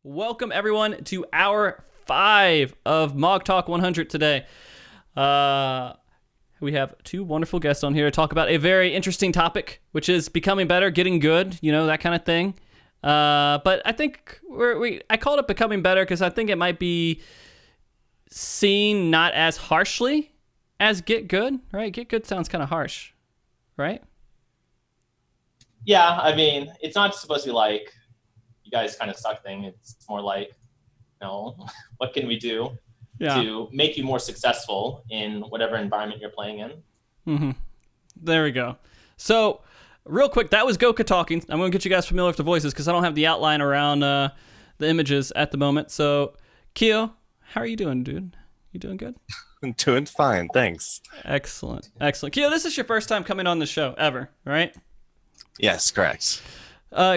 Welcome everyone to hour 5 of MogTalk 100 today. We have two wonderful guests on here to talk about a very interesting topic, which is becoming better, getting good, that kind of thing. But I think I called it becoming better because I think it might be seen not as harshly as get good, right? Get good sounds kind of harsh, right? Yeah, I mean, it's not supposed to be like you guys kind of suck thing. It's more like, what can we do to make you more successful in whatever environment you're playing in? Mm-hmm. There we go. So, real quick, that was Gouka talking. I'm going to get you guys familiar with the voices because I don't have the outline around the images at the moment. So, Kio, how are you doing, dude? You doing good? I'm doing fine, thanks. Excellent. Kio, this is your first time coming on the show ever, right? Yes, correct.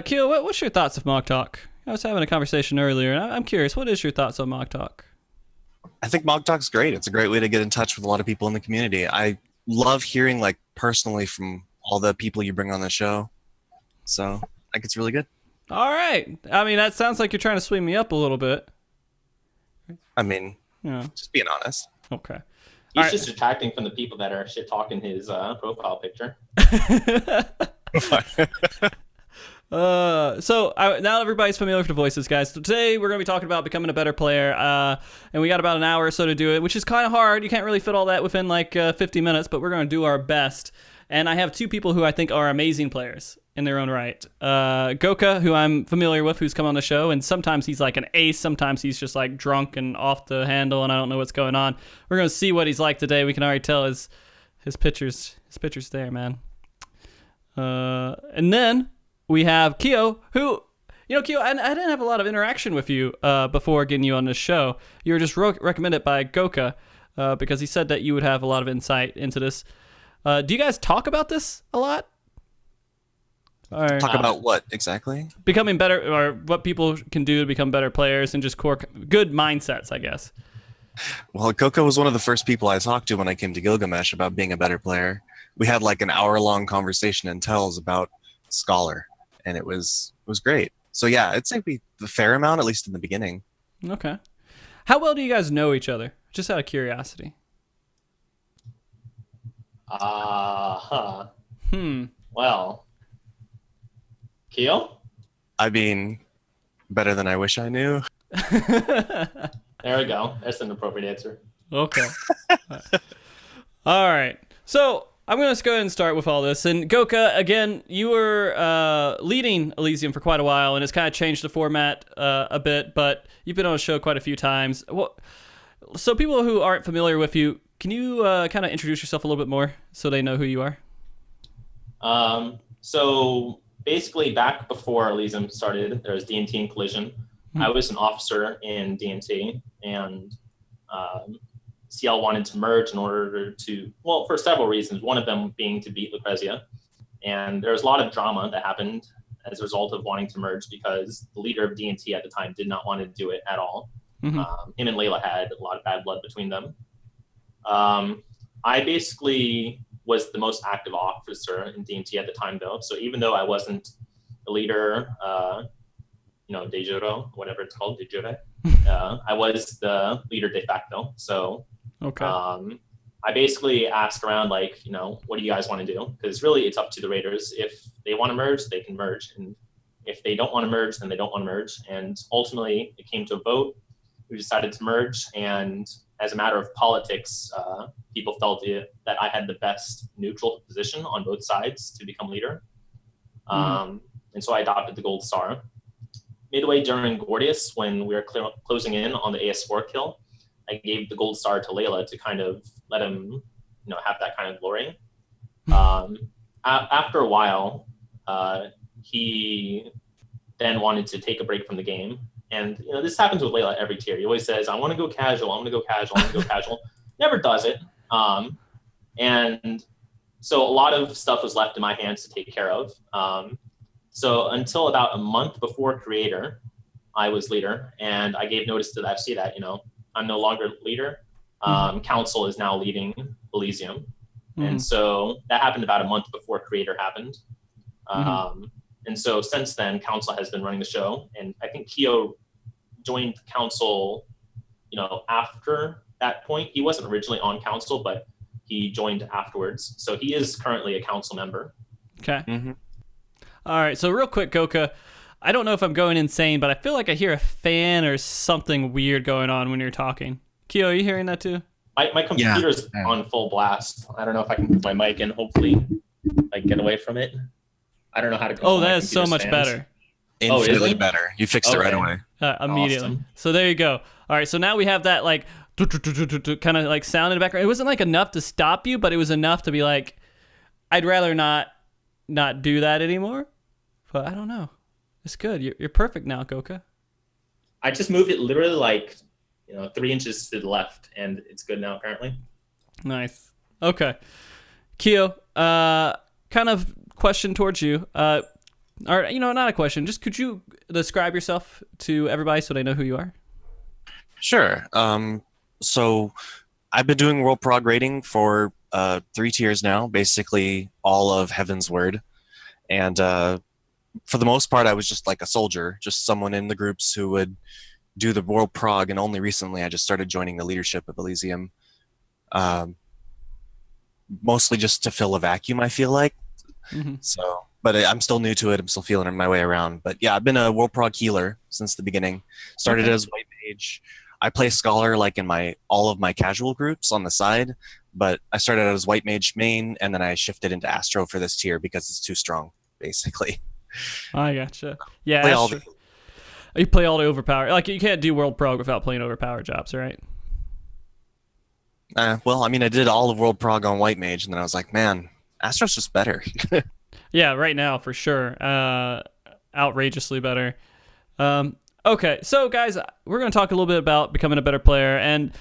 Kio, what's your thoughts of MogTalk? I was having a conversation earlier, and I'm curious, what is your thoughts on MogTalk? I think MogTalk's great. It's a great way to get in touch with a lot of people in the community. I love hearing, personally from all the people you bring on the show. So, I think it's really good. All right. I mean, that sounds like you're trying to sweep me up a little bit. I mean, just being honest. Okay. He's just detracting from the people that are shit-talking his profile picture. Now everybody's familiar with the voices, guys. So today we're going to be talking about becoming a better player, and we got about an hour or so to do it, which is kind of hard. You can't really fit all that within 50 minutes, but we're going to do our best. And I have two people who I think are amazing players in their own right. Gouka, who I'm familiar with, who's come on the show, and sometimes he's like an ace, sometimes he's just drunk and off the handle, and I don't know what's going on. We're going to see what he's like today. We can already tell his pictures there, man. And then we have Kio, who, Kio, I didn't have a lot of interaction with you before getting you on this show. You were just recommended by Gouka because he said that you would have a lot of insight into this. Do you guys talk about this a lot? Or talk about what exactly? Becoming better, or what people can do to become better players, and just core good mindsets, I guess. Well, Gouka was one of the first people I talked to when I came to Gilgamesh about being a better player. We had an hour-long conversation in Tells about Scholar, and it was great. So yeah, I'd say the fair amount, at least in the beginning. Okay. How well do you guys know each other? Just out of curiosity. Well, Kio? I mean, better than I wish I knew. There we go. That's an appropriate answer. Okay. All right. So I'm going to go ahead and start with all this. And Gouka, again, you were leading Elysium for quite a while, and it's kind of changed the format a bit, but you've been on the show quite a few times. So people who aren't familiar with you, can you kind of introduce yourself a little bit more so they know who you are? So basically, back before Elysium started, there was D&T and Collision. I was an officer in D&T, and CL wanted to merge in order to, for several reasons, one of them being to beat Lucrezia. And there was a lot of drama that happened as a result of wanting to merge because the leader of D&T at the time did not want to do it at all. Mm-hmm. Him and Layla had a lot of bad blood between them. I basically was the most active officer in D&T at the time, though. So even though I wasn't the leader, de jure, whatever it's called, de jure, I was the leader de facto. So okay. I basically asked around, what do you guys want to do? Because really it's up to the raiders. If they want to merge, they can merge. And if they don't want to merge, then they don't want to merge. And ultimately it came to a vote. We decided to merge. And as a matter of politics, people felt that I had the best neutral position on both sides to become leader. And so I adopted the gold star. Midway during Gordius, when we were closing in on the AS4 kill, I gave the gold star to Layla to kind of let him, have that kind of glory. After a while, he then wanted to take a break from the game. And, this happens with Layla every tier. He always says, I want to go casual, I want to go casual, I want to go casual. Never does it. And so a lot of stuff was left in my hands to take care of. So until about a month before Creator, I was leader, and I gave notice to the FC that, I'm no longer leader. Council is now leading Elysium. And so that happened about a month before Creator happened. And so since then, Council has been running the show. And I think Kio joined council, after that point. He wasn't originally on council, but he joined afterwards. So he is currently a council member. Okay. Mm-hmm. All right. So real quick, Gouka, I don't know if I'm going insane, but I feel like I hear a fan or something weird going on when you're talking. Kio, are you hearing that too? My computer's on full blast. I don't know if I can put my mic in. Hopefully, I get away from it. I don't know how to. Oh, that is so much better. Infinitely better. You fixed it right away. Immediately. Awesome. So there you go. All right. So now we have that like kind of like sound in the background. It wasn't like enough to stop you, but it was enough to be like, I'd rather not do that anymore. But I don't know. It's good. You're perfect now, Gouka. I just moved it literally like 3 inches to the left, and it's good now apparently. Nice. Okay. Kio, kind of question towards you. Or not a question. Just could you describe yourself to everybody so they know who you are? Sure. So I've been doing World Prog rating for 3 tiers now, basically all of Heaven's Word. And for the most part, I was just like a soldier, just someone in the groups who would do the World Prog, and only recently I just started joining the leadership of Elysium. Mostly just to fill a vacuum, I feel like. Mm-hmm. So, but I'm still new to it. I'm still feeling my way around. But yeah, I've been a World Prog healer since the beginning. Started as White Mage. I play Scholar like in all of my casual groups on the side, but I started out as White Mage main, and then I shifted into Astro for this tier because it's too strong, basically. I gotcha. Yeah, you play all the overpowered. Like, you can't do World Prog without playing overpowered jobs, right? Well, I mean, I did all of World Prog on White Mage, and then I was like, man, Astro's just better. Yeah, right now, for sure. Outrageously better. Okay, so guys, we're going to talk a little bit about becoming a better player, and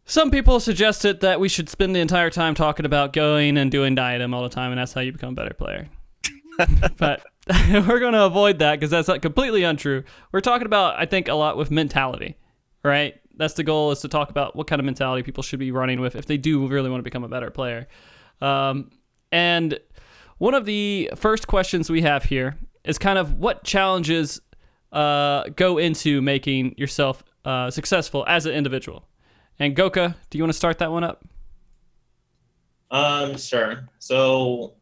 some people suggested that we should spend the entire time talking about going and doing diadem all the time, and that's how you become a better player. But we're going to avoid that because that's completely untrue. We're talking about, I think, a lot with mentality, right? That's the goal, is to talk about what kind of mentality people should be running with if they do really want to become a better player. And one of the first questions we have here is kind of what challenges go into making yourself successful as an individual. And Gouka, do you want to start that one up? Sure. So,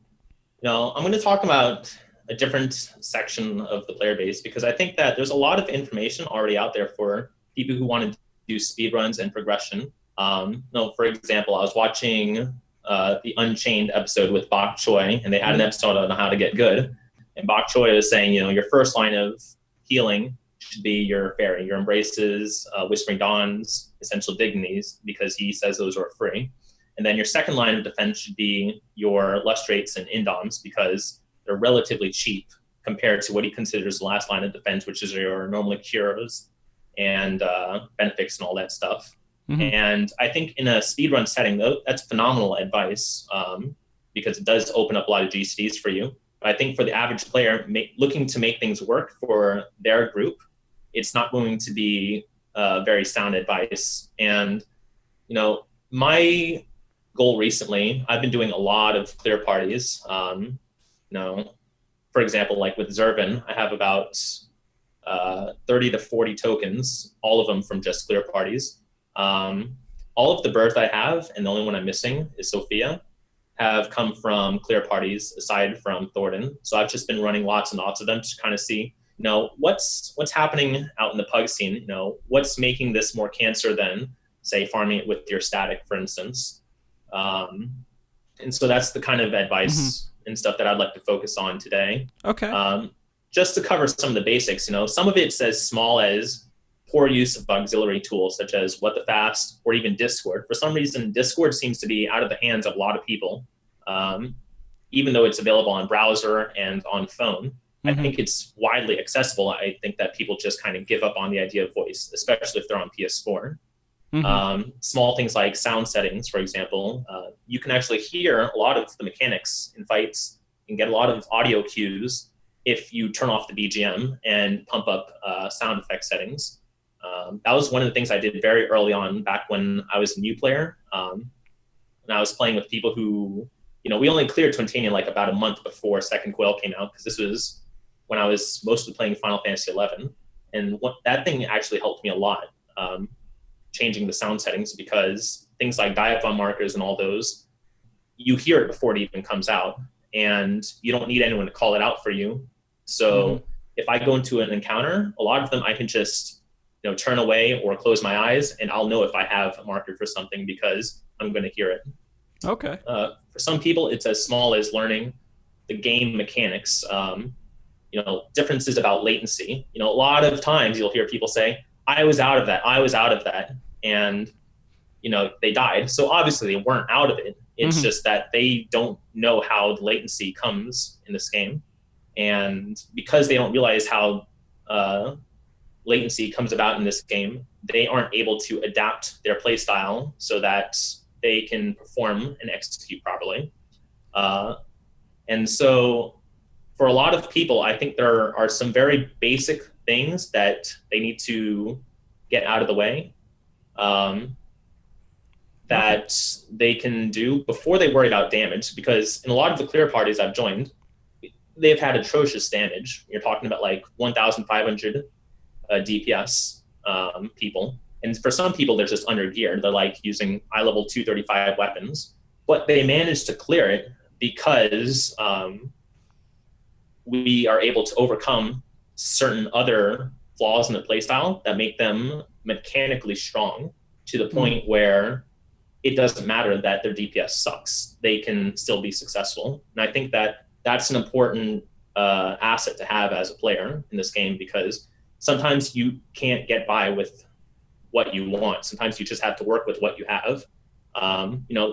I'm going to talk about a different section of the player base because I think that there's a lot of information already out there for people who want to do speedruns and progression. For example, I was watching the Unchained episode with Bok Choy, and they had an episode on how to get good. And Bok Choy is saying, your first line of healing should be your fairy, your embraces, Whispering Dawns, Essential Dignities, because he says those are free. And then your second line of defense should be your lustrates and indoms, because they're relatively cheap compared to what he considers the last line of defense, which is your normally cures and benefics and all that stuff. Mm-hmm. And I think in a speedrun setting, though, that's phenomenal advice because it does open up a lot of GCDs for you. But I think for the average player looking to make things work for their group, it's not going to be very sound advice. And, my goal recently, I've been doing a lot of clear parties. For example, like with Zervin, I have about 30 to 40 tokens, all of them from just clear parties. All of the birds I have, and the only one I'm missing is Sophia, have come from clear parties aside from Thornton. So I've just been running lots and lots of them to kind of see, what's happening out in the pug scene, what's making this more cancer than, say, farming it with your static, for instance. And so that's the kind of advice and stuff that I'd like to focus on today. Okay. Just to cover some of the basics, some of it's as small as poor use of auxiliary tools such as What the Fast or even Discord. For some reason, Discord seems to be out of the hands of a lot of people, even though it's available on browser and on phone. I think it's widely accessible. I think that people just kind of give up on the idea of voice, especially if they're on PS4. Small things like sound settings, for example, you can actually hear a lot of the mechanics in fights and get a lot of audio cues if you turn off the BGM and pump up sound effect settings. That was one of the things I did very early on back when I was a new player. And I was playing with people who, we only cleared Twintanian like about a month before Second Coil came out, because this was when I was mostly playing Final Fantasy XI. And that thing actually helped me a lot, changing the sound settings, because things like diaphone markers and all those, you hear it before it even comes out, and you don't need anyone to call it out for you. So if I go into an encounter, a lot of them I can just turn away or close my eyes, and I'll know if I have a marker for something because I'm going to hear it. Okay. For some people, it's as small as learning the game mechanics. Differences about latency. A lot of times you'll hear people say, I was out of that, and they died. So obviously they weren't out of it. It's just that they don't know how the latency comes in this game. And because they don't realize how latency comes about in this game, they aren't able to adapt their play style so that they can perform and execute properly. And so for a lot of people, I think there are some very basic things that they need to get out of the way that they can do before they worry about damage. Because in a lot of the clear parties I've joined, they've had atrocious damage. You're talking about like 1,500 DPS people. And for some people, they're just under geared. They're like using eye level 235 weapons, but they manage to clear it because we are able to overcome certain other flaws in the playstyle that make them mechanically strong to the point where it doesn't matter that their DPS sucks. They can still be successful. And I think that that's an important asset to have as a player in this game, because sometimes you can't get by with what you want. Sometimes you just have to work with what you have.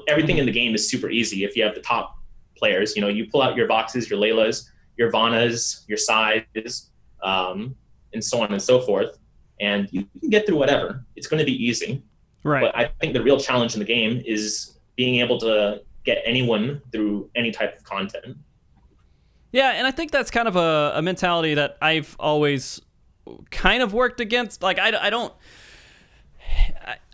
Everything in the game is super easy if you have the top players. You pull out your Voxes, your Laylas, your Vanas, your Sides, and so on and so forth, and you can get through whatever. It's going to be easy. Right. But I think the real challenge in the game is being able to get anyone through any type of content. Yeah, and I think that's kind of a mentality that I've always kind of worked against. Like,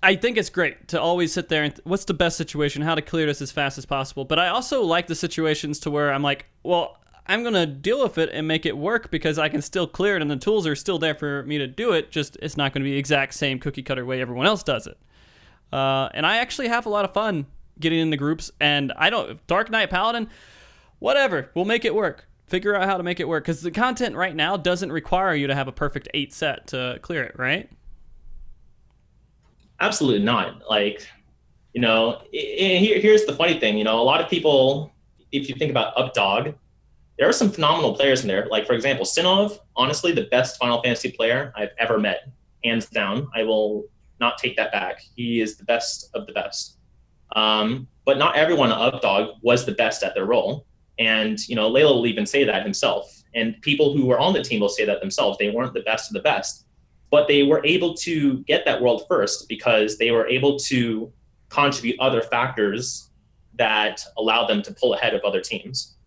I think it's great to always sit there and what's the best situation, how to clear this as fast as possible. But I also like the situations to where I'm like, well, I'm going to deal with it and make it work because I can still clear it and the tools are still there for me to do it. Just it's not going to be the exact same cookie cutter way everyone else does it. And I actually have a lot of fun getting in the groups, and Dark Knight Paladin, whatever, we'll make it work. Figure out how to make it work, because the content right now doesn't require you to have a perfect 8 set to clear it, right? Absolutely not. Like, here's the funny thing. A lot of people, if you think about Updog, there are some phenomenal players in there. Like, for example, Sinov, honestly, the best Final Fantasy player I've ever met, hands down. I will not take that back. He is the best of the best. But not everyone on Updog was the best at their role. And, Layla will even say that himself. And people who were on the team will say that themselves. They weren't the best of the best. But they were able to get that world first because they were able to contribute other factors that allowed them to pull ahead of other teams.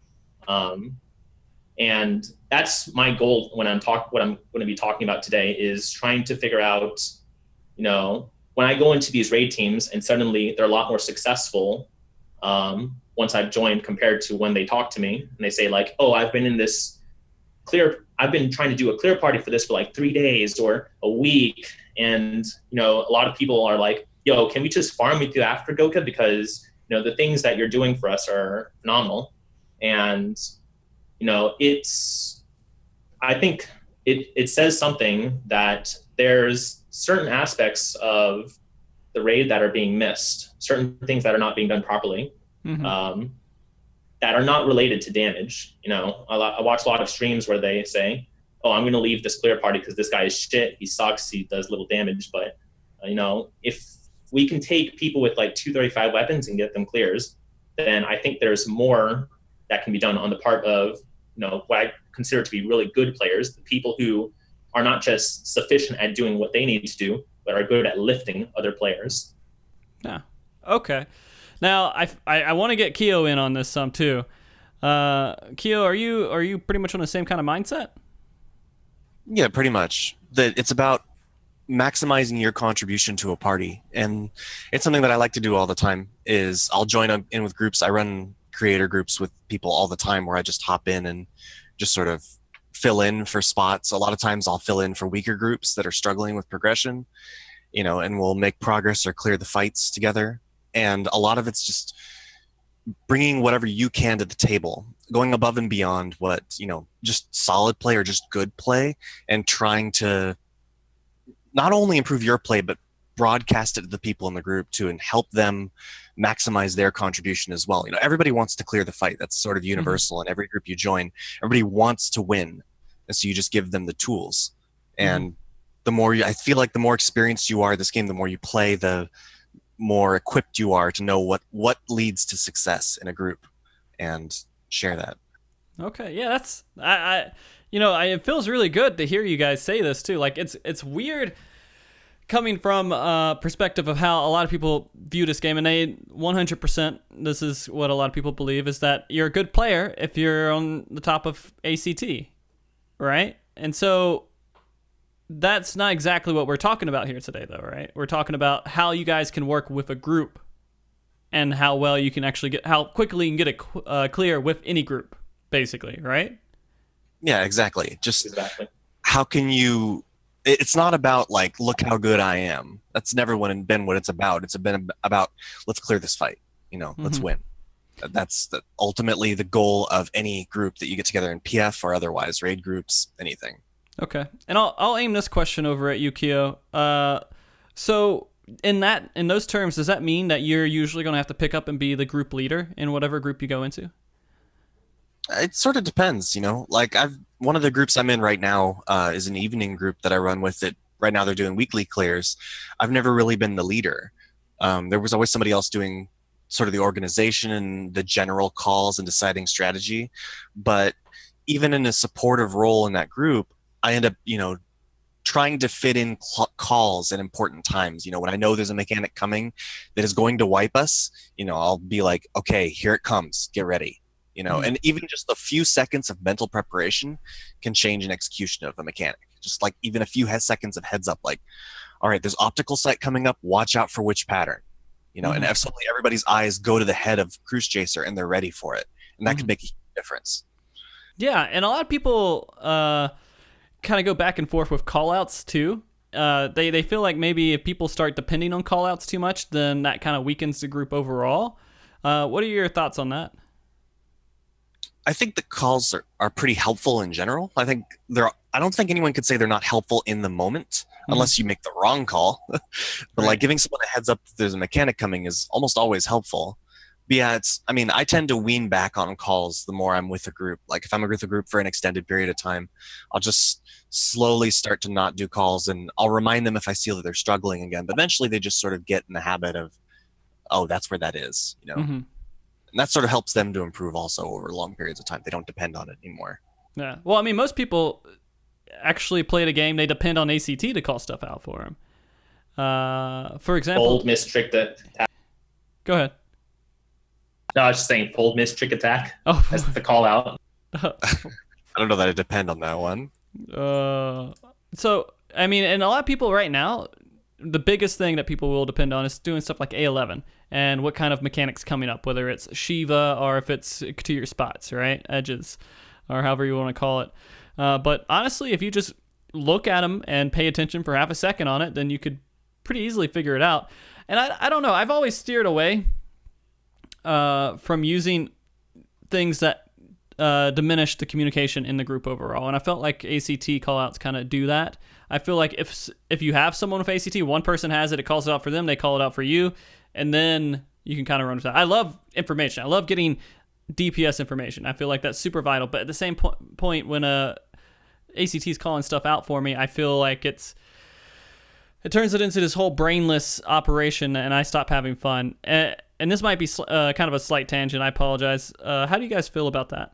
And that's my goal what I'm going to be talking about today is trying to figure out, when I go into these raid teams and suddenly they're a lot more successful once I've joined compared to when they talk to me and they say like, oh, I've been trying to do a clear party for this for like 3 days or a week. And, a lot of people are like, yo, can we just farm with you after Gouka? Because, the things that you're doing for us are phenomenal. And, I think it says something that there's certain aspects of the raid that are being missed, certain things that are not being done properly. That are not related to damage. I watch a lot of streams where they say, oh, I'm going to leave this clear party because this guy is shit. He sucks. He does little damage. But, if we can take people with like 235 weapons and get them clears, then I think there's more that can be done on the part of, what I consider to be really good players, the people who are not just sufficient at doing what they need to do, but are good at lifting other players. Yeah. Okay. Now, I want to get Kio in on this some too. Kio, are you pretty much on the same kind of mindset? Yeah, pretty much. It's about maximizing your contribution to a party, and it's something that I like to do all the time. Is I'll join in with groups. I run creator groups with people all the time, where I just hop in and just sort of fill in for spots. A lot of times I'll fill in for weaker groups that are struggling with progression, and we'll make progress or clear the fights together. And a lot of it's just bringing whatever you can to the table, going above and beyond what, just solid play or just good play, and trying to not only improve your play, but broadcast it to the people in the group too, and help them maximize their contribution as well. Everybody wants to clear the fight. That's sort of universal in every group you join. Everybody wants to win. And so you just give them the tools. And the more I feel like the more experienced you are in this game, the more you play, the more equipped you are to know what leads to success in a group and share that. Okay, yeah, that's it feels really good to hear you guys say this too. Like it's weird coming from a perspective of how a lot of people view this game, and they 100%, this is what a lot of people believe, is that you're a good player if you're on the top of ACT, right? And so that's not exactly what we're talking about here today, though, right? We're talking about how you guys can work with a group and how well you can actually how quickly you can get it clear with any group, basically, right? Yeah, exactly. Exactly. How can you... It's not about, like, look how good I am. That's never been what it's about. It's been about, let's clear this fight. Let's win. That's ultimately the goal of any group that you get together in PF or otherwise, raid groups, anything. Okay, and I'll aim this question over at you, Kio. So in those terms, does that mean that you're usually going to have to pick up and be the group leader in whatever group you go into? It sort of depends, Like one of the groups I'm in right now is an evening group that I run with. It right now they're doing weekly clears. I've never really been the leader. There was always somebody else doing sort of the organization and the general calls and deciding strategy. But even in a supportive role in that group, I end up, trying to fit in calls at important times. When I know there's a mechanic coming that is going to wipe us, I'll be like, okay, here it comes, get ready. And even just a few seconds of mental preparation can change an execution of a mechanic. Just like even a few seconds of heads up, like, all right, there's optical sight coming up, watch out for which pattern, and if suddenly everybody's eyes go to the head of Cruise Chaser and they're ready for it. And that could make a huge difference. Yeah, and a lot of people kind of go back and forth with call-outs too. They feel like maybe if people start depending on call-outs too much, then that kind of weakens the group overall. What are your thoughts on that? I think the calls are pretty helpful in general. I don't think anyone could say they're not helpful in the moment unless you make the wrong call. But Right. like giving someone a heads up that there's a mechanic coming is almost always helpful. But yeah, I tend to wean back on calls the more I'm with a group. Like if I'm with a group for an extended period of time, I'll just slowly start to not do calls, and I'll remind them if I see that they're struggling again. But eventually they just sort of get in the habit of, oh, that's where that is, And that sort of helps them to improve also over long periods of time. They don't depend on it anymore. Yeah. Well, I mean, most people actually play the game. They depend on ACT to call stuff out for them. For example... Fold, miss, trick attack. Go ahead. No, I was just saying fold, miss, trick attack. Oh. That's the call out. I don't know that I depend on that one. So, I mean, and a lot of people right now, the biggest thing that people will depend on is doing stuff like A11 and what kind of mechanics coming up, whether it's Shiva or if it's to your spots, right? Edges, or however you want to call it. But honestly, if you just look at them and pay attention for half a second on it, then you could pretty easily figure it out. And I don't know, I've always steered away from using things that diminish the communication in the group overall, and I felt like ACT callouts kind of do that. I feel like if you have someone with ACT, one person has it, it calls it out for them, they call it out for you, and then you can kind of run with that. I love information. I love getting DPS information. I feel like that's super vital, but at the same point when ACT is calling stuff out for me, I feel like it turns it into this whole brainless operation, and I stop having fun. And this might be kind of a slight tangent. I apologize. How do you guys feel about that?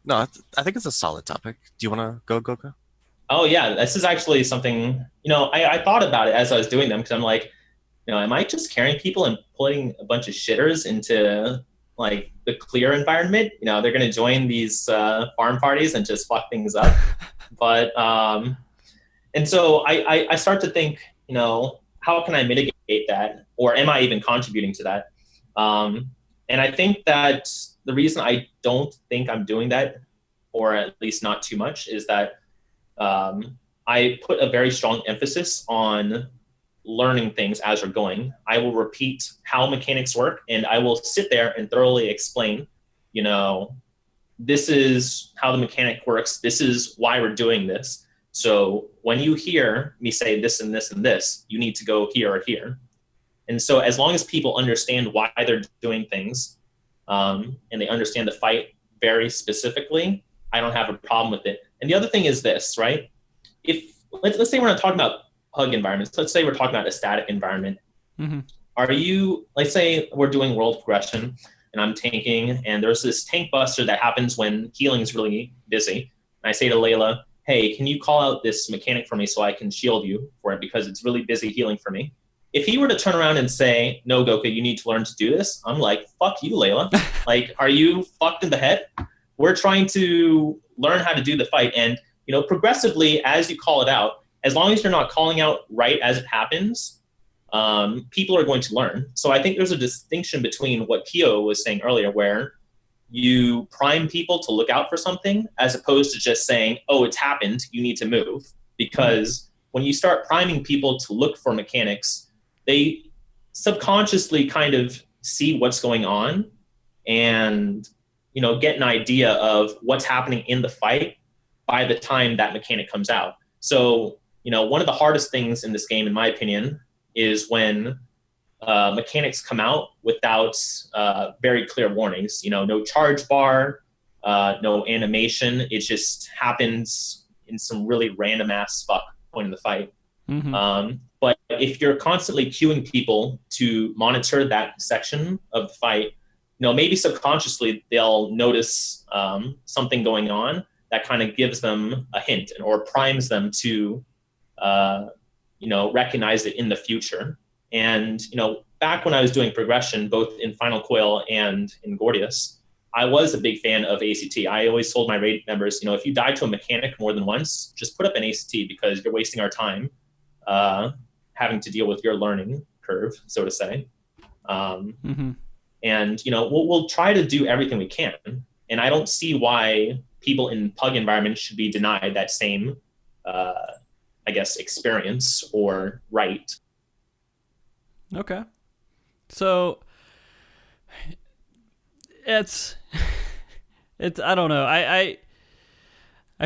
No, I think it's a solid topic. Do you want to go, Gouka? Oh yeah, this is actually something, I thought about it as I was doing them, because I'm like, am I just carrying people and putting a bunch of shitters into like the clear environment? They're going to join these farm parties and just fuck things up. But, and so I start to think, how can I mitigate that? Or am I even contributing to that? And I think that the reason I don't think I'm doing that, or at least not too much, is that I put a very strong emphasis on learning things as we're going. I will repeat how mechanics work, and I will sit there and thoroughly explain, you know, this is how the mechanic works. This is why we're doing this. So when you hear me say this and this and this, you need to go here or here. And so as long as people understand why they're doing things, and they understand the fight very specifically, I don't have a problem with it. And the other thing is this, right? If let's say we're not talking about hug environments. Let's say we're talking about a static environment. Mm-hmm. Let's say we're doing world progression and I'm tanking, and there's this tank buster that happens when healing is really busy. And I say to Layla, hey, can you call out this mechanic for me so I can shield you for it because it's really busy healing for me? If he were to turn around and say, no, Gouka, you need to learn to do this, I'm like, fuck you, Layla. Like, are you fucked in the head? We're trying to learn how to do the fight. And, you know, progressively, as you call it out, as long as you're not calling out right as it happens, people are going to learn. So I think there's a distinction between what Kio was saying earlier, where you prime people to look out for something as opposed to just saying, oh, it's happened, you need to move. Because when you start priming people to look for mechanics, they subconsciously kind of see what's going on and, you know, get an idea of what's happening in the fight by the time that mechanic comes out. So, you know, one of the hardest things in this game, in my opinion, is when mechanics come out without very clear warnings. You know, no charge bar, no animation. It just happens in some really random ass fuck point in the fight. Mm-hmm. But if you're constantly queuing people to monitor that section of the fight, you know, maybe subconsciously they'll notice something going on that kind of gives them a hint or primes them to, you know, recognize it in the future. And, you know, back when I was doing progression, both in Final Coil and in Gordius, I was a big fan of ACT. I always told my raid members, you know, if you die to a mechanic more than once, just put up an ACT because you're wasting our time having to deal with your learning curve, so to say. And, you know, we'll try to do everything we can. And I don't see why people in pug environments should be denied that same, I guess, experience or right. Okay. So it's I don't know. I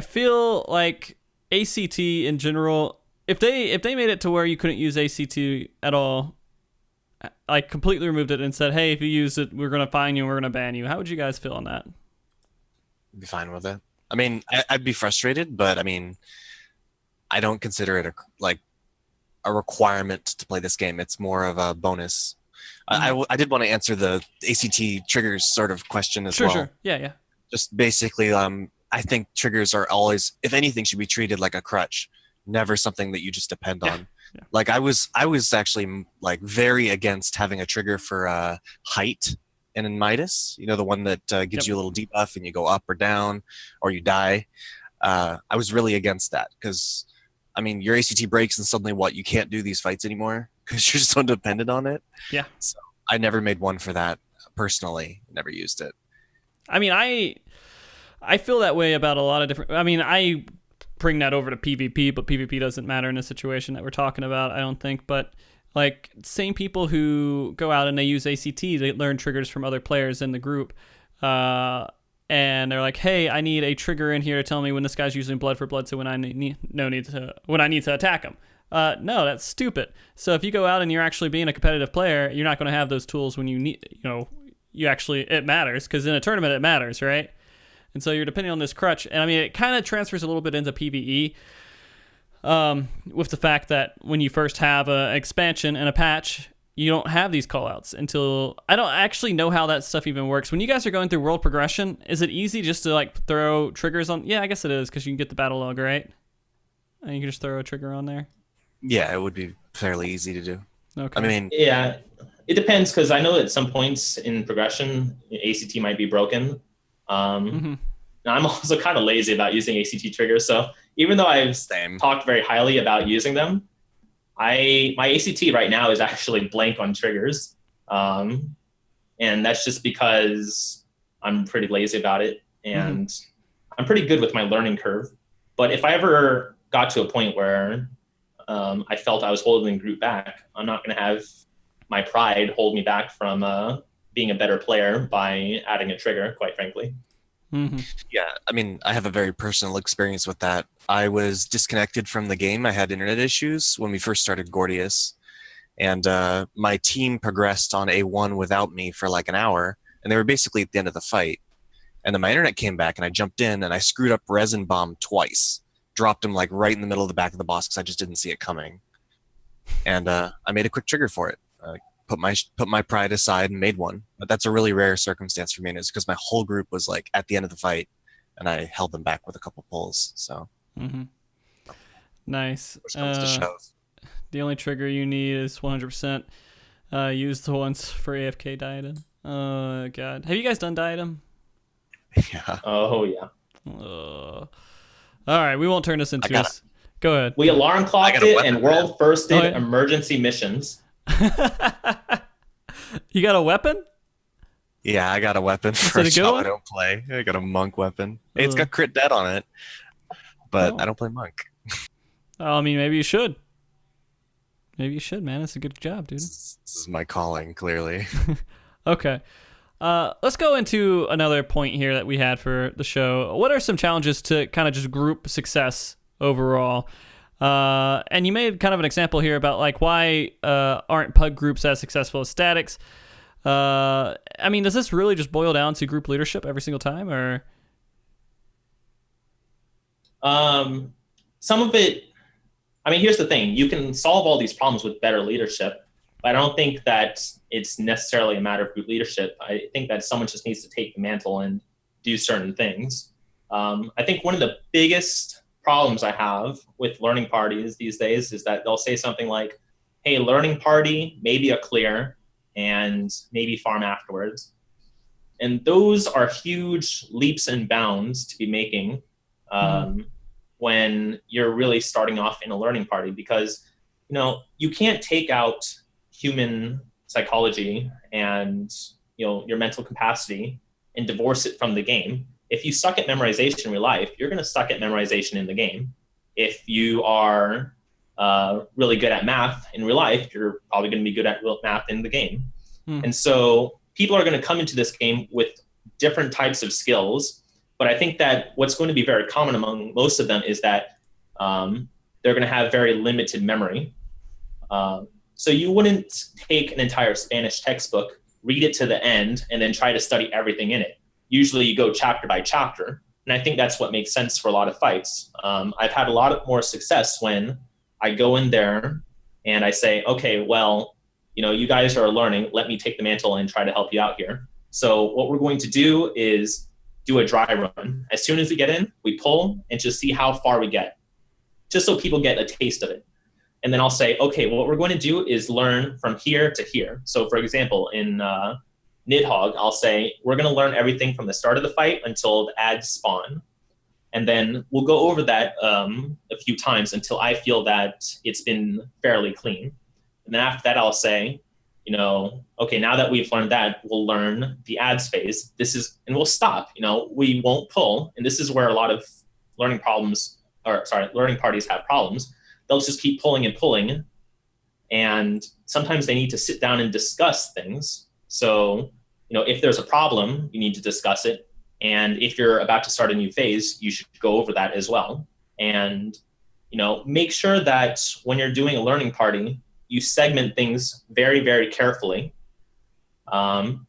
feel like ACT in general, if they made it to where you couldn't use ACT at all, like completely removed it and said, hey, if you use it, we're going to fine you and we're going to ban you. How would you guys feel on that? I'd be fine with it. I mean, I'd be frustrated, but I mean, I don't consider it a requirement to play this game. It's more of a bonus. I did want to answer the ACT triggers sort of question as well. Sure. Yeah. Just basically, I think triggers are always, if anything, should be treated like a crutch, never something that you just depend on. Yeah. Like I was actually like very against having a trigger for height and in Midas, you know, the one that gives you a little debuff and you go up or down or you die. I was really against that because, I mean, your ACT breaks and suddenly you can't do these fights anymore because you're so dependent on it. Yeah. So I never made one for that personally. Never used it. I mean, I feel that way about a lot of different. I mean, I bring that over to PvP, but PvP doesn't matter in a situation that we're talking about, I don't think. But like, same people who go out and they use ACT, they learn triggers from other players in the group. And they're like, hey, I need a trigger in here to tell me when this guy's using blood for blood, so when I need to attack him. No, that's stupid. So if you go out and you're actually being a competitive player, you're not going to have those tools when you need, you know, it matters, because in a tournament it matters, right? And so you're depending on this crutch. And I mean, it kind of transfers a little bit into PvE with the fact that when you first have an expansion and a patch, you don't have these callouts until... I don't actually know how that stuff even works. When you guys are going through world progression, is it easy just to like throw triggers on? Yeah, I guess it is, because you can get the battle log, right? And you can just throw a trigger on there. Yeah, it would be fairly easy to do. Okay. I mean... Yeah, it depends, because I know at some points in progression, ACT might be broken. And I'm also kind of lazy about using ACT triggers, so even though I've talked very highly about using them, my ACT right now is actually blank on triggers. And that's just because I'm pretty lazy about it. And I'm pretty good with my learning curve. But if I ever got to a point where I felt I was holding the group back, I'm not going to have my pride hold me back from being a better player by adding a trigger, quite frankly. Mm-hmm. Yeah, I mean, I have a very personal experience with that. I was disconnected from the game. I had internet issues when we first started Gordius, and my team progressed on A1 without me for like an hour, and they were basically at the end of the fight. And then my internet came back, and I jumped in, and I screwed up Resin Bomb twice. Dropped him like right in the middle of the back of the boss because I just didn't see it coming. And I made a quick trigger for it. Put my pride aside and made one. But that's a really rare circumstance for me, and it's because my whole group was like at the end of the fight, and I held them back with a couple pulls. So Nice. Which comes to shove. The only trigger you need is 100% use the ones for AFK Diadem. Oh god, have you guys done Diadem? Yeah. Oh yeah. All right, we won't turn this into this. Go ahead. We alarm clocked it and world firsted emergency missions. You got a weapon? Yeah, I got a weapon for a job I don't play. I got a monk weapon. Hey, it's got crit dead on it, but I don't play monk. I mean, maybe you should. Maybe you should, man. It's a good job, dude. This is my calling, clearly. Okay. Let's go into another point here that we had for the show. What are some challenges to kind of just group success overall? And you made kind of an example here about like why aren't pug groups as successful as statics? I mean, does this really just boil down to group leadership every single time, or? Some of it. I mean, here's the thing: you can solve all these problems with better leadership, but I don't think that it's necessarily a matter of group leadership. I think that someone just needs to take the mantle and do certain things. I think one of the biggest problems I have with learning parties these days is that they'll say something like, hey, learning party, maybe a clear, and maybe farm afterwards. And those are huge leaps and bounds to be making when you're really starting off in a learning party, because you can't take out human psychology and your mental capacity and divorce it from the game. If you suck at memorization in real life, you're going to suck at memorization in the game. If you are really good at math in real life, you're probably going to be good at math in the game. And so people are going to come into this game with different types of skills. But I think that what's going to be very common among most of them is that they're going to have very limited memory. So you wouldn't take an entire Spanish textbook, read it to the end, and then try to study everything in it. Usually you go chapter by chapter. And I think that's what makes sense for a lot of fights. I've had a lot more success when I go in there and I say, okay, well, you guys are learning. Let me take the mantle and try to help you out here. So what we're going to do is do a dry run. As soon as we get in, we pull and just see how far we get, just so people get a taste of it. And then I'll say, okay, what we're going to do is learn from here to here. So for example, in Nidhogg, I'll say, we're going to learn everything from the start of the fight until the ads spawn. And then we'll go over that a few times until I feel that it's been fairly clean. And then after that, I'll say, okay, now that we've learned that, we'll learn the ads phase. And we'll stop. We won't pull. And this is where a lot of learning parties have problems. They'll just keep pulling and pulling. And sometimes they need to sit down and discuss things. So, if there's a problem, you need to discuss it. And if you're about to start a new phase, you should go over that as well. And, make sure that when you're doing a learning party, you segment things very, very carefully. And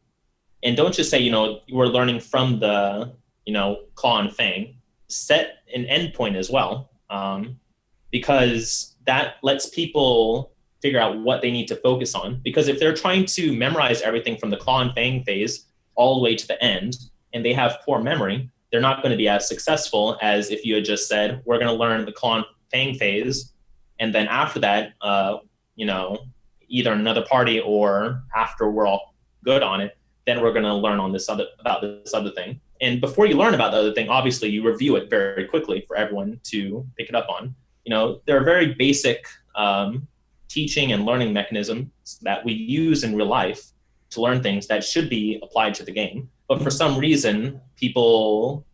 don't just say, we're learning from the, claw and fang. Set an endpoint as well, because that lets people figure out what they need to focus on. Because if they're trying to memorize everything from the claw and fang phase all the way to the end, and they have poor memory, they're not going to be as successful as if you had just said, we're going to learn the claw and fang phase, and then after that, either another party or after we're all good on it, then we're going to learn on about this other thing. And before you learn about the other thing, obviously you review it very quickly for everyone to pick it up on. There are very basic teaching and learning mechanisms that we use in real life to learn things that should be applied to the game. But for some reason, people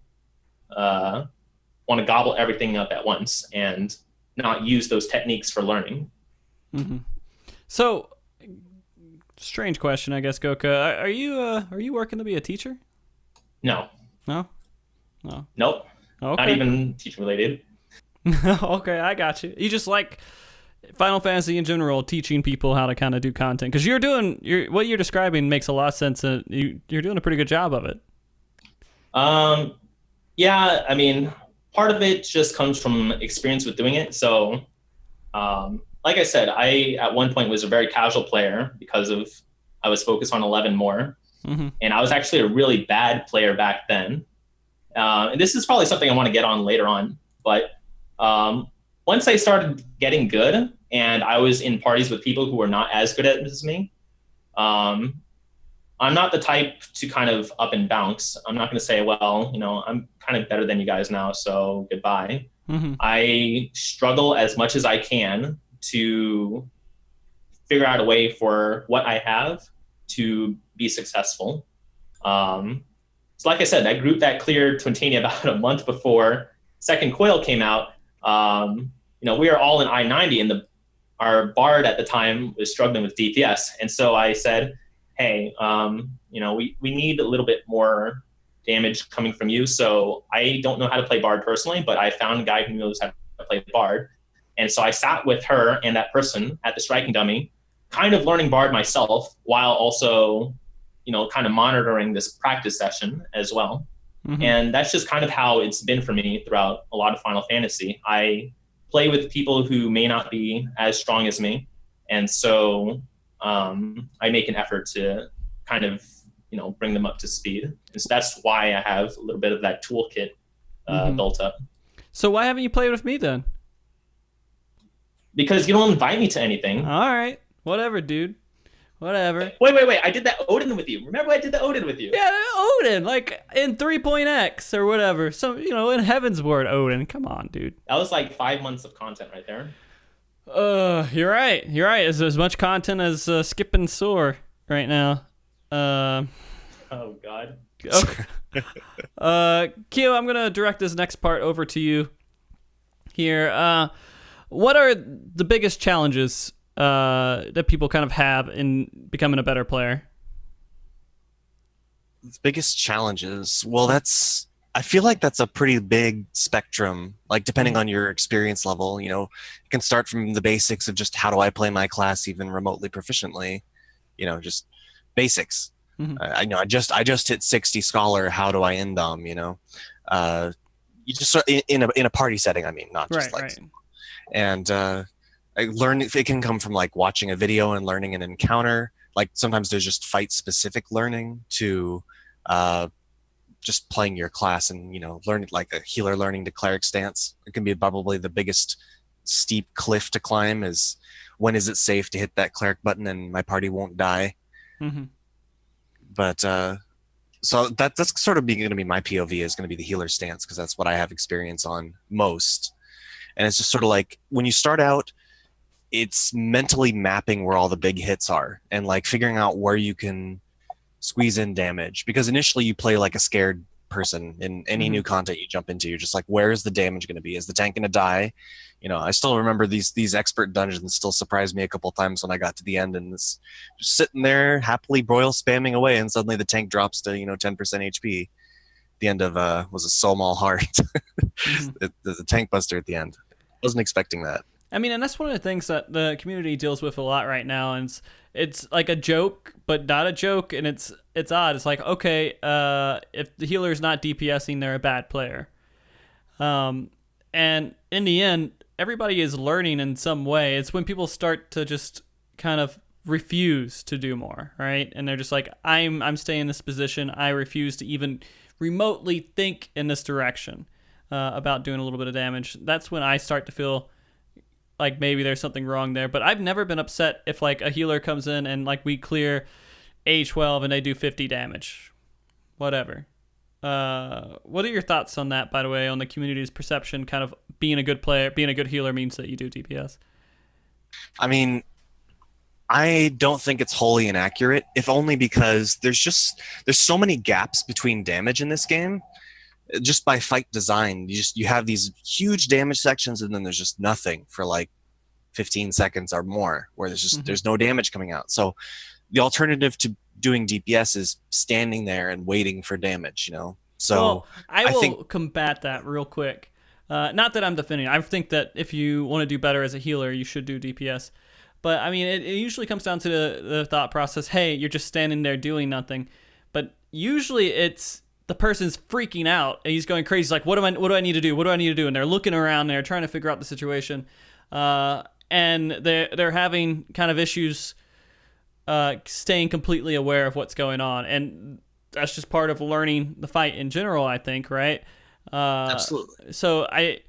want to gobble everything up at once and not use those techniques for learning. Mm-hmm. So, strange question, I guess, Gouka. Are you working to be a teacher? No. No. No. Nope. Okay. Not even teaching related. Okay, I got you. You just like Final Fantasy in general, teaching people how to kind of do content, because what you're describing makes a lot of sense, and you're doing a pretty good job of it. Yeah, I mean, part of it just comes from experience with doing it. So, like I said, I at one point was a very casual player because I was focused on 11 more, and I was actually a really bad player back then. And this is probably something I want to get on later on, but once I started getting good and I was in parties with people who were not as good as me, I'm not the type to kind of up and bounce. I'm not going to say, well, I'm kind of better than you guys now, so goodbye. I struggle as much as I can to figure out a way for what I have to be successful. So like I said, that group that cleared Twintania about a month before Second Coil came out, we were all in I-90, and our bard at the time was struggling with DPS. And so I said, hey, we need a little bit more damage coming from you. So I don't know how to play bard personally, but I found a guy who knows how to play bard. And so I sat with her and that person at the striking dummy, kind of learning bard myself while also kind of monitoring this practice session as well. And that's just kind of how it's been for me throughout a lot of Final Fantasy. I play with people who may not be as strong as me. And so I make an effort to kind of, bring them up to speed. And so that's why I have a little bit of that toolkit built up. So why haven't you played with me then? Because you don't invite me to anything. All right. Whatever, dude. Whatever. Wait. I did that Odin with you. Remember I did the Odin with you? Yeah, Odin, like in 3.x or whatever. So, in Heaven's Word, Odin. Come on, dude. That was like 5 months of content right there. You're right. It's as much content as Skip and Soar right now. Oh, God. Okay. Kio, I'm going to direct this next part over to you here. What are the biggest challenges that people kind of have in becoming a better player? The biggest challenges, well, I feel like that's a pretty big spectrum, like depending on your experience level. It can start from the basics of just how do I play my class even remotely proficiently, just basics. I just hit 60 scholar, how do I end them? You just in a party setting, not just right. And I learn it can come from like watching a video and learning an encounter. Like sometimes there's just fight specific learning to just playing your class and learn like a healer learning to cleric stance. It can be probably the biggest steep cliff to climb is when is it safe to hit that cleric button and my party won't die. But so that's sort of going to be my POV is going to be the healer stance because that's what I have experience on most. And it's just sort of like when you start out, it's mentally mapping where all the big hits are and like figuring out where you can squeeze in damage, because initially you play like a scared person in any new content you jump into. You're just like, where is the damage going to be? Is the tank going to die? I still remember these expert dungeons still surprised me a couple times when I got to the end and it's just sitting there happily broil spamming away and suddenly the tank drops to 10% HP. The end of was a Somal Heart. The tank buster at the end. Wasn't expecting that. And that's one of the things that the community deals with a lot right now, and it's like a joke, but not a joke, and it's odd. It's like, okay, if the healer's not DPSing, they're a bad player. And in the end, everybody is learning in some way. It's when people start to just kind of refuse to do more, right? And they're just like, I'm staying in this position. I refuse to even remotely think in this direction about doing a little bit of damage. That's when I start to feel like maybe there's something wrong there. But I've never been upset if like a healer comes in and like we clear A12 and they do 50 damage. Whatever. What are your thoughts on that, by the way, on the community's perception, kind of being a good player, being a good healer means that you do DPS? I don't think it's wholly inaccurate, if only because there's so many gaps between damage in this game. just by fight design, you have these huge damage sections, and then there's just nothing for like 15 seconds or more, where there's no damage coming out. So the alternative to doing DPS is standing there and waiting for damage, you know? So Well, I I will think, combat that real quick. Not that I'm defending. I think that if you want to do better as a healer, you should do DPS. But I mean, it usually comes down to the thought process. Hey, you're just standing there doing nothing. But usually it's the person's freaking out and he's going crazy. He's like, what do I need to do? What do I need to do? And they're looking around. They're trying to figure out the situation, and they're having kind of issues staying completely aware of what's going on. And that's just part of learning the fight in general, I think, right? absolutely. So I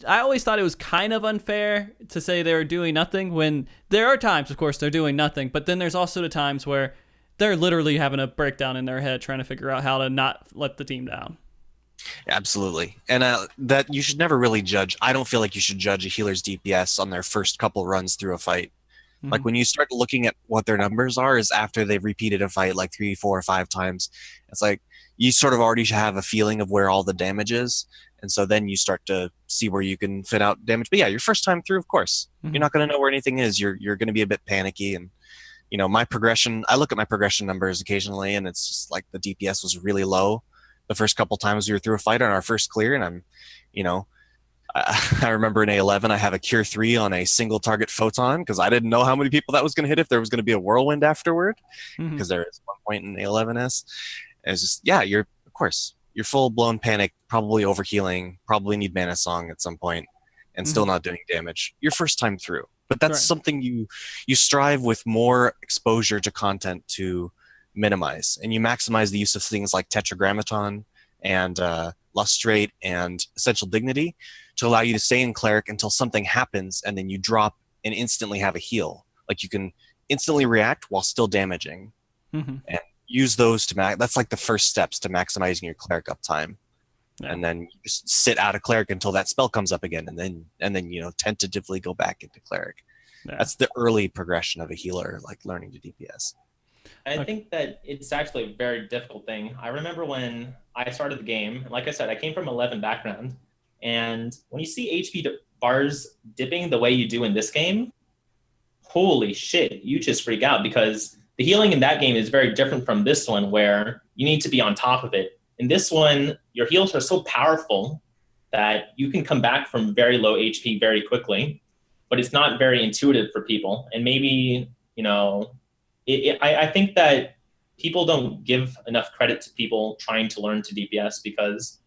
always thought it was kind of unfair to say they were doing nothing, when there are times, of course, they're doing nothing, but then there's also the times where they're literally having a breakdown in their head trying to figure out how to not let the team down. Absolutely. And that you should never really judge. I don't feel like you should judge a healer's DPS on their first couple runs through a fight. Like when you start looking at what their numbers are is after they've repeated a fight like 3, 4, or 5 times. It's like you sort of already have a feeling of where all the damage is. And so then you start to see where you can fit out damage. But yeah, your first time through, of course, you're not going to know where anything is. You're going to be a bit panicky. And, you know, my progression, I look at my progression numbers occasionally, and it's just like the DPS was really low the first couple times we were through a fight on our first clear. And I'm, you know, I remember in A11, I have a Cure 3 on a single target photon because I didn't know how many people that was going to hit, if there was going to be a whirlwind afterward, because there is one point in A11S. And it's just, yeah, of course, you're full blown panic, probably overhealing, probably need Mana Song at some point, and still not doing damage. Your first time through. But that's something you strive with more exposure to content to minimize. And you maximize the use of things like Tetragrammaton and Lustrate and Essential Dignity to allow you to stay in Cleric until something happens, and then you drop and instantly have a heal. Like you can instantly react while still damaging, and use those to that's like the first steps to maximizing your Cleric uptime. And then you just sit out of Cleric until that spell comes up again, and then you know, tentatively go back into Cleric. That's the early progression of a healer, like learning to DPS. I think that it's actually a very difficult thing. I remember when I started the game, like I said, I came from 11 background, and when you see HP bars dipping the way you do in this game, holy shit, you just freak out, because the healing in that game is very different from this one, where you need to be on top of it. In this one, your heals are so powerful that you can come back from very low HP very quickly, but it's not very intuitive for people. And maybe, you know, I think that people don't give enough credit to people trying to learn to DPS, because,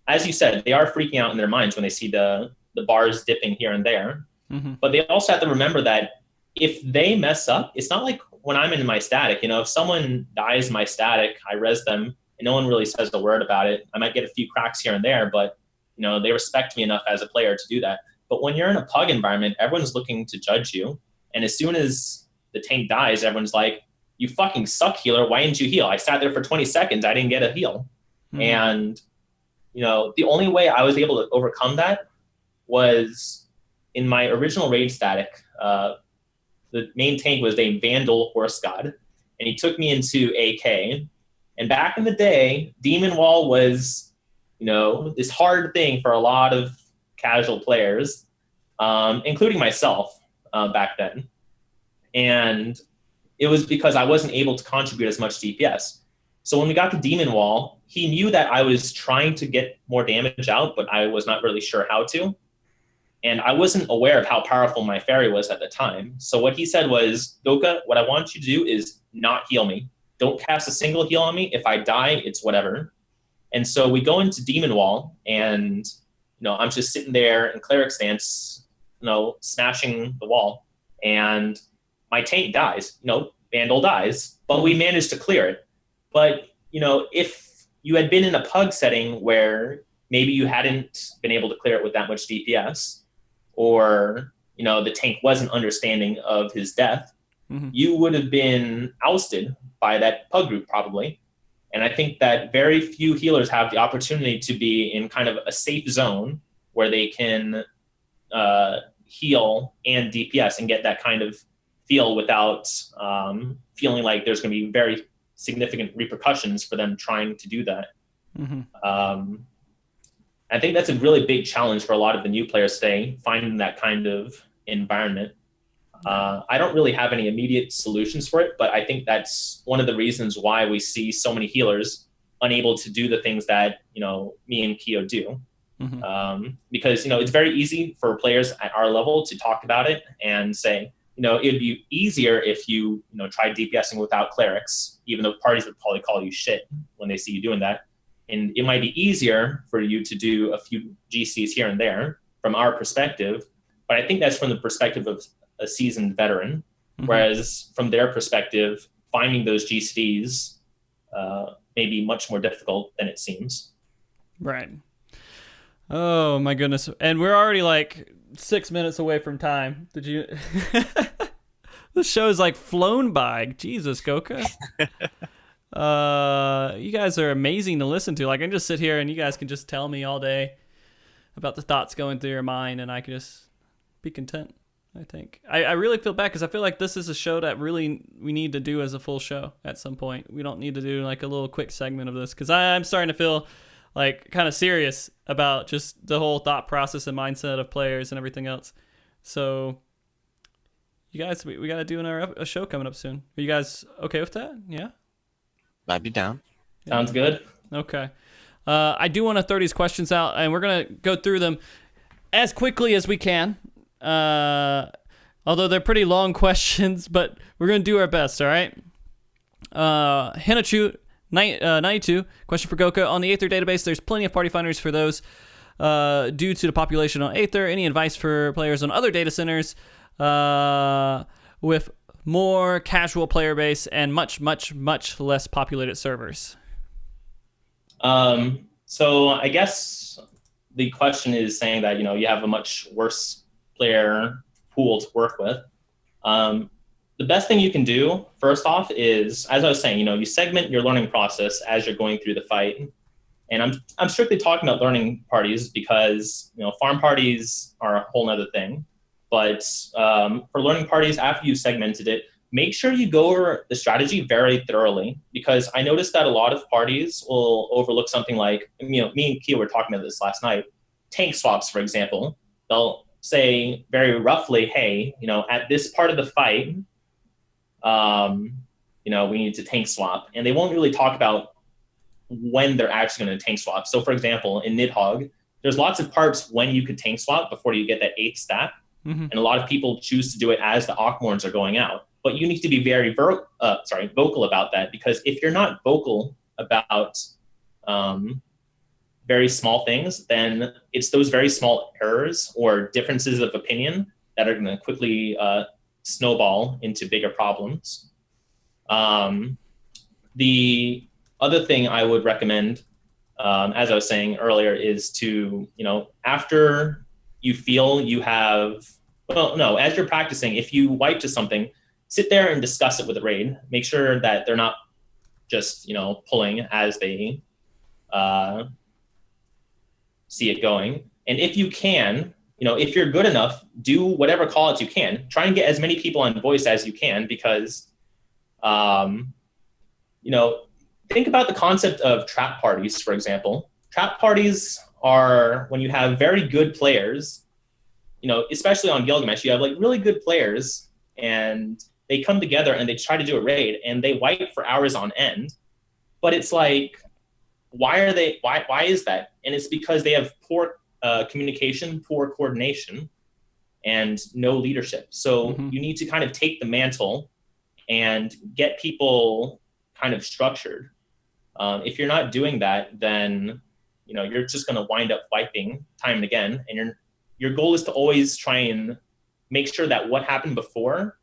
as you said, they are freaking out in their minds when they see the bars dipping here and there. But they also have to remember that if they mess up, it's not like when I'm in my static. You know, if someone dies in my static, I res them, and no one really says a word about it. I might get a few cracks here and there, but, you know, they respect me enough as a player to do that. But when you're in a pug environment, everyone's looking to judge you. And as soon as the tank dies, everyone's like, you fucking suck, healer. Why didn't you heal? I sat there for 20 seconds. I didn't get a heal. And, you know, the only way I was able to overcome that was in my original raid static. The main tank was named Vandal Horse God, and he took me into AK. And back in the day, Demon Wall was, you know, this hard thing for a lot of casual players, including myself back then. And it was because I wasn't able to contribute as much DPS. So when we got to Demon Wall, he knew that I was trying to get more damage out, but I was not really sure how to. And I wasn't aware of how powerful my fairy was at the time. So what he said was, Gouka, what I want you to do is not heal me. Don't cast a single heal on me. If I die, it's whatever. And so we go into Demon Wall, and, you know, I'm just sitting there in Cleric stance, you know, smashing the wall. And my tank dies, you know, Vandal dies, but we managed to clear it. But, you know, if you had been in a pug setting where maybe you hadn't been able to clear it with that much DPS, or, you know, the tank wasn't understanding of his death, you would have been ousted by that pug group probably. And I think that very few healers have the opportunity to be in kind of a safe zone where they can heal and DPS and get that kind of feel without feeling like there's going to be very significant repercussions for them trying to do that. I think that's a really big challenge for a lot of the new players today, finding that kind of environment. I don't really have any immediate solutions for it, but I think that's one of the reasons why we see so many healers unable to do the things that, me and Kio do. Because, it's very easy for players at our level to talk about it and say, it'd be easier if you, tried DPSing without clerics, even though parties would probably call you shit when they see you doing that. And it might be easier for you to do a few GCs here and there from our perspective. But I think that's from the perspective of a seasoned veteran. Whereas from their perspective, finding those GCs may be much more difficult than it seems. Right. Oh my goodness. And we're already like 6 minutes away from time. Did you? This show's like flown by. Jesus, Gouka. You guys are amazing to listen to. Like, I can just sit here and you guys can just tell me all day about the thoughts going through your mind, and I can just be content. I think I really feel bad because I feel like this is a show that really we need to do as a full show at some point. We don't need to do like a little quick segment of this because I'm starting to feel like kind of serious about just the whole thought process and mindset of players and everything else. So you guys, we got to do a show coming up soon. Are you guys okay with that? Yeah. I'd be down. Sounds good. Okay. I do want to throw these questions out, and we're going to go through them as quickly as we can. Although they're pretty long questions, but we're going to do our best, all right? Hinachu 92, question for Gouka. On the Aether database, there's plenty of party finders for those due to the population on Aether. Any advice for players on other data centers with more casual player base and much, much, much less populated servers? So I guess the question is saying that, you have a much worse player pool to work with. The best thing you can do, first off, is, as I was saying, you segment your learning process as you're going through the fight. And I'm strictly talking about learning parties because, farm parties are a whole nother thing. But for learning parties, after you segmented it, make sure you go over the strategy very thoroughly, because I noticed that a lot of parties will overlook something like, me and Kio were talking about this last night, tank swaps, for example. They'll say very roughly, hey, at this part of the fight, we need to tank swap. And they won't really talk about when they're actually going to tank swap. So for example, in Nidhogg, there's lots of parts when you could tank swap before you get that 8th stat. And a lot of people choose to do it as the Akmorns are going out. But you need to be very vocal about that, because if you're not vocal about very small things, then it's those very small errors or differences of opinion that are going to quickly snowball into bigger problems. The other thing I would recommend, as I was saying earlier, is to, after you feel you have, as you're practicing, if you wipe to something, sit there and discuss it with the raid. Make sure that they're not just, pulling as they see it going. And if you can, if you're good enough, do whatever callouts you can. Try and get as many people on voice as you can, because, think about the concept of trap parties, for example. Trap parties are when you have very good players, especially on Gilgamesh, you have like really good players, and they come together and they try to do a raid and they wipe for hours on end. But it's like, why is that? And it's because they have poor communication, poor coordination, and no leadership. So you need to kind of take the mantle and get people kind of structured. If you're not doing that, then you're just going to wind up wiping time and again. And your goal is to always try and make sure that what happened before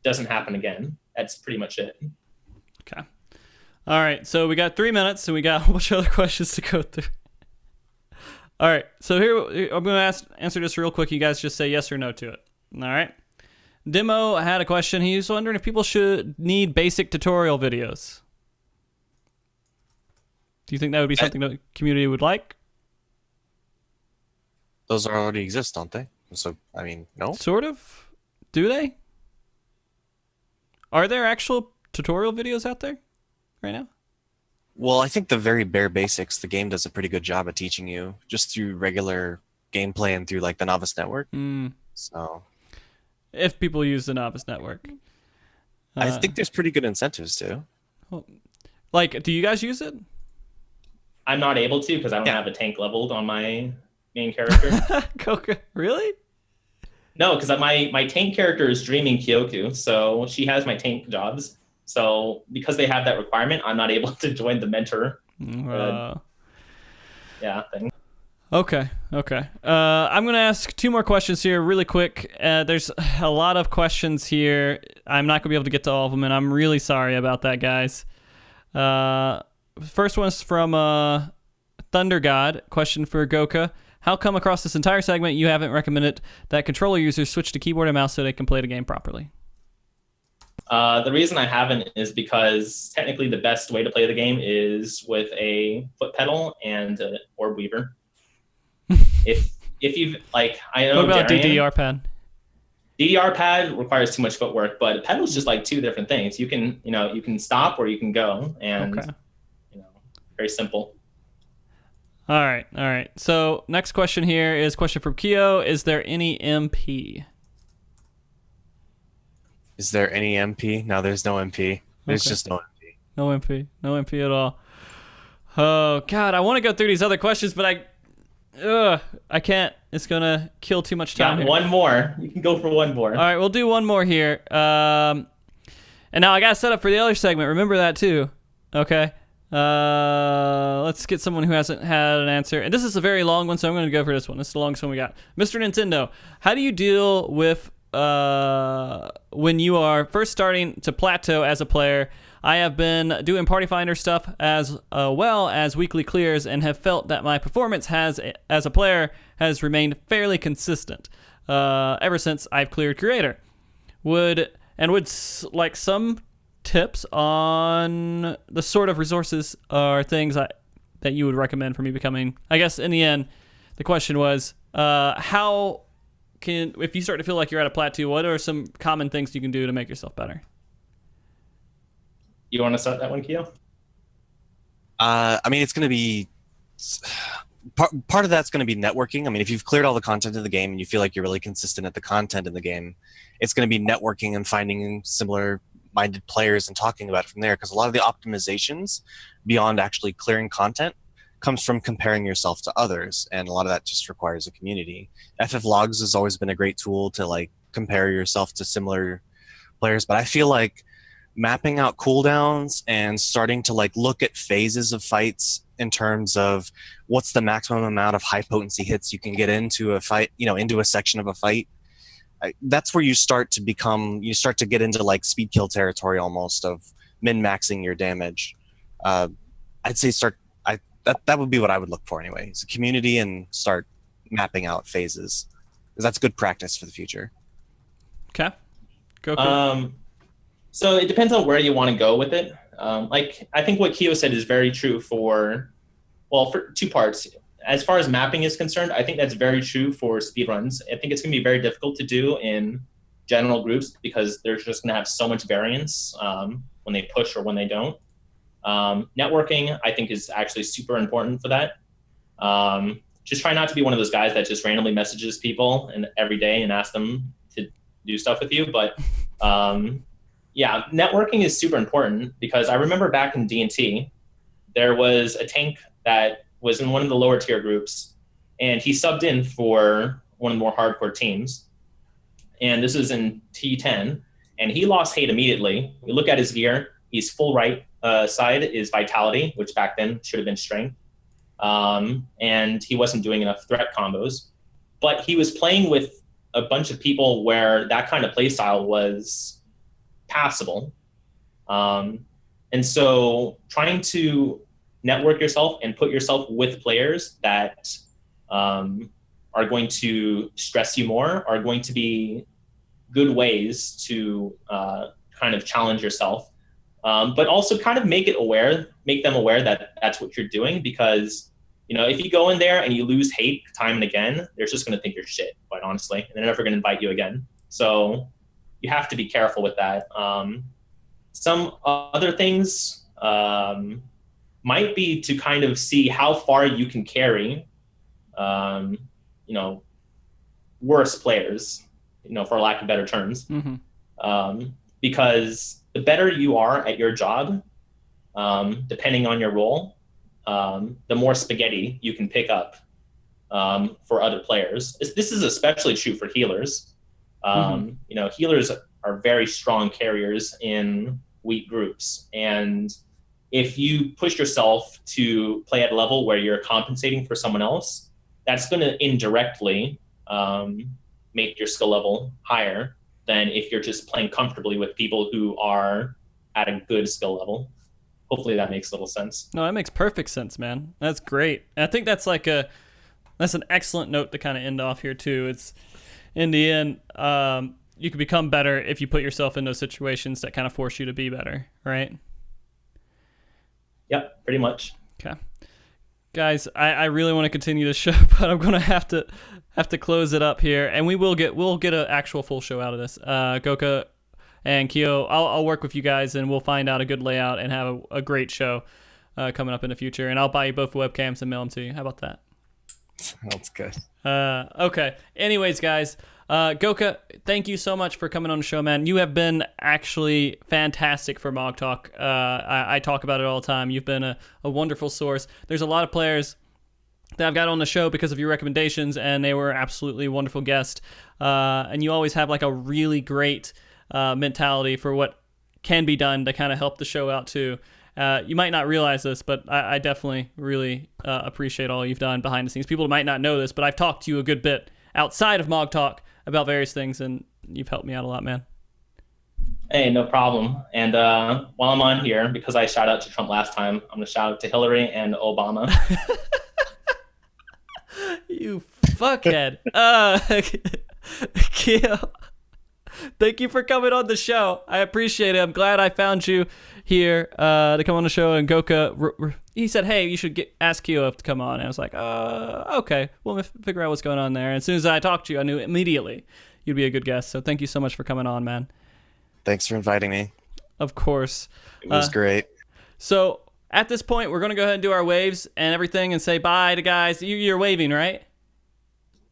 doesn't happen again. That's pretty much it. Okay. All right. So we got 3 minutes and we got a whole bunch of other questions to go through. All right. So here, I'm going to answer this real quick. You guys just say yes or no to it. All right. Demo had a question. He was wondering if people should need basic tutorial videos. Do you think that would be something that the community would like? Those already exist, don't they? So, no. Sort of. Do they? Are there actual tutorial videos out there right now? Well, I think the very bare basics, the game does a pretty good job at teaching you just through regular gameplay and through like the novice network. So If people use the novice network. I think there's pretty good incentives too. Like, do you guys use it? I'm not able to because I don't Yeah. have a tank leveled on my main character. Gouka, really? No, because my tank character is Dreaming Kyoku, so she has my tank jobs. So because they have that requirement, I'm not able to join the mentor. Thing. Okay. I'm going to ask 2 more questions here really quick. There's a lot of questions here. I'm not going to be able to get to all of them, and I'm really sorry about that, guys. First one's from Thunder God. Question for Gouka. How come across this entire segment you haven't recommended that controller users switch to keyboard and mouse so they can play the game properly? The reason I haven't is because technically the best way to play the game is with a foot pedal and an orb weaver. if you've like, I know. What about Darian, DDR pad? DDR pad requires too much footwork, but pedal's just like 2 different things. You can stop or you can go, and very simple. All right. So next question here is question from Kio. Is there any MP? Is there any MP? No, there's no MP. There's just no MP. No MP at all. Oh God, I want to go through these other questions, but I can't. It's gonna kill too much time. Yeah, one more. You can go for one more. All right, we'll do one more here. And now I got set up for the other segment. Remember that too. Okay. Let's get someone who hasn't had an answer. And this is a very long one, so I'm going to go for this one. This is the longest one we got. Mr. Nintendo, how do you deal with when you are first starting to plateau as a player? I have been doing Party Finder stuff as well as weekly clears and have felt that my performance as a player has remained fairly consistent ever since I've cleared Creator. Would like some tips on the sort of resources or things that you would recommend for me becoming, I guess in the end, the question was, if you start to feel like you're at a plateau, what are some common things you can do to make yourself better? You want to start that one, Kio? I mean, it's going to be part of that's going to be networking. I mean, if you've cleared all the content of the game and you feel like you're really consistent at the content in the game, it's going to be networking and finding similar-minded players and talking about it from there. Because a lot of the optimizations beyond actually clearing content comes from comparing yourself to others, and a lot of that just requires a community. FF Logs has always been a great tool to like compare yourself to similar players, but I feel like mapping out cooldowns and starting to like look at phases of fights in terms of what's the maximum amount of high potency hits you can get into a fight, into a section of a fight. That's where you start to get into like speed kill territory almost of min-maxing your damage. I'd say that would be what I would look for anyway. It's a community and start mapping out phases, because that's good practice for the future. Okay. Go. So it depends on where you want to go with it. Like I think what Kio said is very true for 2 parts. As far as mapping is concerned, I think that's very true for speedruns. I think it's going to be very difficult to do in general groups because they're just going to have so much variance when they push or when they don't. Networking, I think, is actually super important for that. Just try not to be one of those guys that just randomly messages people every day and asks them to do stuff with you. But yeah, networking is super important because I remember back in D&T, there was a tank that was in one of the lower tier groups, and he subbed in for one of the more hardcore teams. And this is in T10, and he lost hate immediately. You look at his gear, he's full right side is vitality, which back then should have been strength. And he wasn't doing enough threat combos. But he was playing with a bunch of people where that kind of play style was passable. And so trying to network yourself and put yourself with players that are going to stress you more are going to be good ways to kind of challenge yourself. But also kind of make them aware that that's what you're doing, because if you go in there and you lose hate time and again, they're just going to think you're shit, quite honestly, and they're never going to invite you again. So you have to be careful with that. Some other things, might be to kind of see how far you can carry, worse players, for lack of better terms. Because the better you are at your job, depending on your role, the more spaghetti you can pick up for other players. This is especially true for healers. Healers are very strong carriers in weak groups. And if you push yourself to play at a level where you're compensating for someone else, that's going to indirectly make your skill level higher than if you're just playing comfortably with people who are at a good skill level. Hopefully that makes a little sense. No, that makes perfect sense, man. That's great. And I think that's that's an excellent note to kind of end off here too. It's in the end, you can become better if you put yourself in those situations that kind of force you to be better, right? Yep, pretty much. Okay. Guys, I really want to continue the show, but I'm gonna have to close it up here, and we'll get an actual full show out of this. Gouka and Kio, I'll work with you guys, and we'll find out a good layout and have a great show coming up in the future. And I'll buy you both webcams and mail them to you. How about that? Sounds good. Okay. Anyways, guys, Gouka, thank you so much for coming on the show, man. You have been actually fantastic for MogTalk. I talk about it all the time. You've been a wonderful source. There's a lot of players that I've got on the show because of your recommendations, and they were absolutely wonderful guests. And you always have like a really great mentality for what can be done to kind of help the show out too. You might not realize this, but I definitely really appreciate all you've done behind the scenes. People might not know this, but I've talked to you a good bit outside of MogTalk about various things, and you've helped me out a lot, man. Hey, no problem. And while I'm on here, because I shout out to Trump last time, I'm going to shout out to Hillary and Obama. You fuckhead. Kio, thank you for coming on the show. I appreciate it. I'm glad I found you here to come on the show. And Gouka, he said, hey, you should ask Kio to come on. And I was like, okay. Well, let me figure out what's going on there. And as soon as I talked to you, I knew immediately you'd be a good guest. So thank you so much for coming on, man. Thanks for inviting me. Of course. It was great. So at this point, we're going to go ahead and do our waves and everything and say bye to guys. You're waving, right?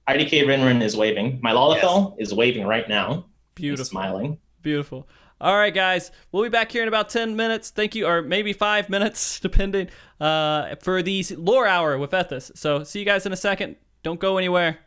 IDK Rinrin is waving. My Lalafell is waving right now. Beautiful. He's smiling. Beautiful. All right, guys. We'll be back here in about 10 minutes. Thank you, or maybe 5 minutes, depending, for the lore hour with Ethis. So see you guys in a second. Don't go anywhere.